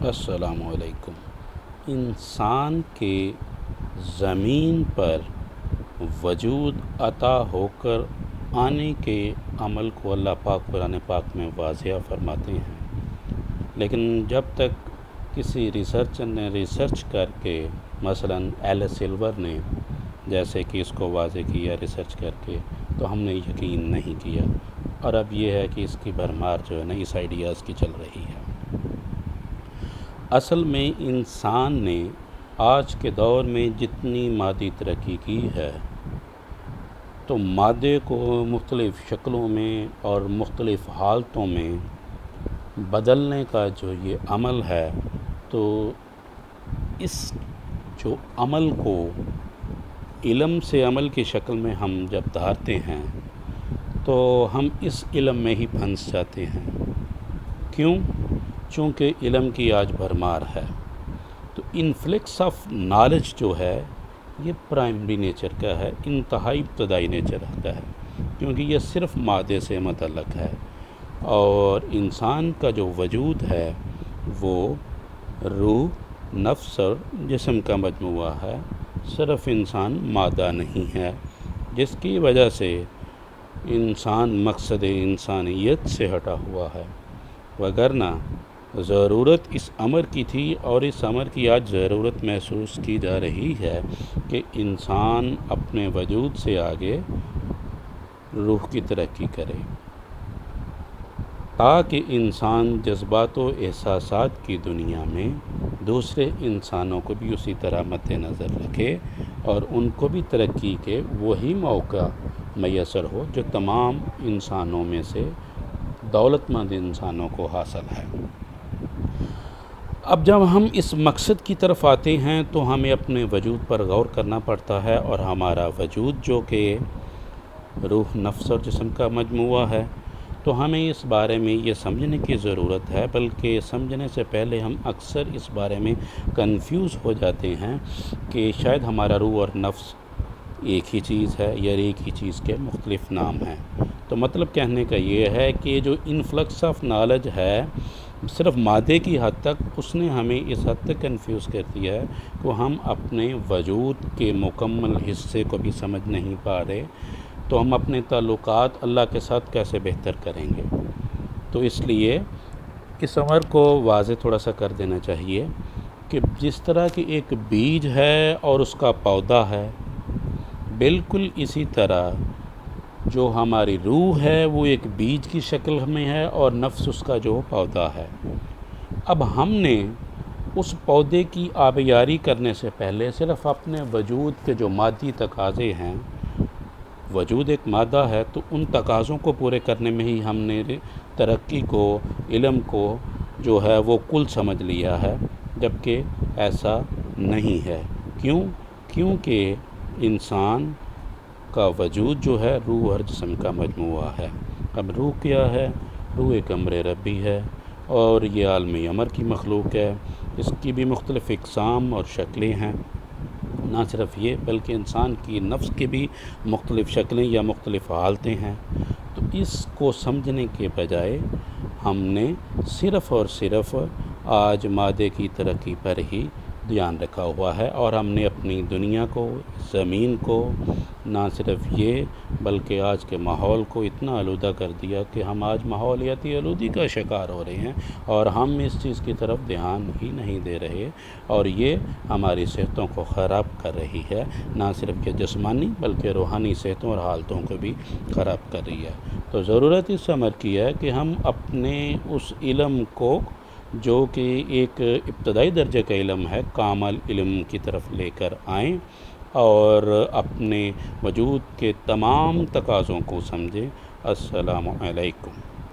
السلام علیکم۔ انسان کے زمین پر وجود عطا ہو کر آنے کے عمل کو اللہ پاک قرآن پاک میں واضح فرماتے ہیں، لیکن جب تک کسی ریسرچر نے ریسرچ کر کے، مثلاً ایلس سلور نے جیسے کہ اس کو واضح کیا ریسرچ کر کے، تو ہم نے یقین نہیں کیا، اور اب یہ ہے کہ اس کی بھرمار جو ہے نا اس آئیڈیاز کی چل رہی ہے۔ اصل میں انسان نے آج کے دور میں جتنی مادی ترقی کی ہے، تو مادے کو مختلف شکلوں میں اور مختلف حالتوں میں بدلنے کا جو یہ عمل ہے، تو اس جو عمل کو علم سے عمل کی شکل میں ہم جب دھارتے ہیں تو ہم اس علم میں ہی پھنس جاتے ہیں۔ کیوں؟ چونکہ علم کی آج بھرمار ہے، تو انفلیکس آف نالج جو ہے یہ پرائمری نیچر کا ہے، انتہائی ابتدائی نیچر کا ہے، کیونکہ یہ صرف مادے سے متعلق ہے، اور انسان کا جو وجود ہے وہ روح، نفس اور جسم کا مجموعہ ہے، صرف انسان مادہ نہیں ہے، جس کی وجہ سے انسان مقصد انسانیت سے ہٹا ہوا ہے، وگرنہ ضرورت اس امر کی تھی، اور اس امر کی آج ضرورت محسوس کی جا رہی ہے کہ انسان اپنے وجود سے آگے روح کی ترقی کرے، تاکہ انسان جذبات و احساسات کی دنیا میں دوسرے انسانوں کو بھی اسی طرح مد نظر رکھے، اور ان کو بھی ترقی کے وہی موقع میسر ہو جو تمام انسانوں میں سے دولت مند انسانوں کو حاصل ہے۔ اب جب ہم اس مقصد کی طرف آتے ہیں تو ہمیں اپنے وجود پر غور کرنا پڑتا ہے، اور ہمارا وجود جو کہ روح، نفس اور جسم کا مجموعہ ہے، تو ہمیں اس بارے میں یہ سمجھنے کی ضرورت ہے، بلکہ سمجھنے سے پہلے ہم اکثر اس بارے میں کنفیوز ہو جاتے ہیں کہ شاید ہمارا روح اور نفس ایک ہی چیز ہے یا ایک ہی چیز کے مختلف نام ہیں۔ تو مطلب کہنے کا یہ ہے کہ جو انفلکس آف نالج ہے صرف مادے کی حد تک، اس نے ہمیں اس حد تک کنفیوز کر دیا ہے کہ ہم اپنے وجود کے مکمل حصے کو بھی سمجھ نہیں پا رہے، تو ہم اپنے تعلقات اللہ کے ساتھ کیسے بہتر کریں گے۔ تو اس لیے اس امر کو واضح تھوڑا سا کر دینا چاہیے کہ جس طرح کہ ایک بیج ہے اور اس کا پودا ہے، بالکل اسی طرح جو ہماری روح ہے وہ ایک بیج کی شکل میں ہے، اور نفس اس کا جو پودا ہے۔ اب ہم نے اس پودے کی آبیاری کرنے سے پہلے صرف اپنے وجود کے جو مادی تقاضے ہیں، وجود ایک مادہ ہے، تو ان تقاضوں کو پورے کرنے میں ہی ہم نے ترقی کو، علم کو جو ہے وہ کل سمجھ لیا ہے، جبکہ ایسا نہیں ہے۔ کیونکہ انسان کا وجود جو ہے روح اور جسم کا مجموعہ ہے۔ اب روح کیا ہے؟ روح ایک امر ربی ہے، اور یہ عالمی امر کی مخلوق ہے، اس کی بھی مختلف اقسام اور شکلیں ہیں۔ نہ صرف یہ بلکہ انسان کی نفس کی بھی مختلف شکلیں یا مختلف حالتیں ہیں۔ تو اس کو سمجھنے کے بجائے ہم نے صرف اور صرف آج مادے کی ترقی پر ہی دھیان رکھا ہوا ہے، اور ہم نے اپنی دنیا کو، زمین کو، نہ صرف یہ بلکہ آج کے ماحول کو اتنا آلودہ کر دیا کہ ہم آج ماحولیاتی آلودگی کا شکار ہو رہے ہیں، اور ہم اس چیز کی طرف دھیان ہی نہیں دے رہے، اور یہ ہماری صحتوں کو خراب کر رہی ہے، نہ صرف کہ جسمانی بلکہ روحانی صحتوں اور حالتوں کو بھی خراب کر رہی ہے۔ تو ضرورت اس امر کی ہے کہ ہم اپنے اس علم کو جو کہ ایک ابتدائی درجے کا علم ہے، کامل علم کی طرف لے کر آئیں، اور اپنے وجود کے تمام تقاضوں کو سمجھیں۔ السلام علیکم۔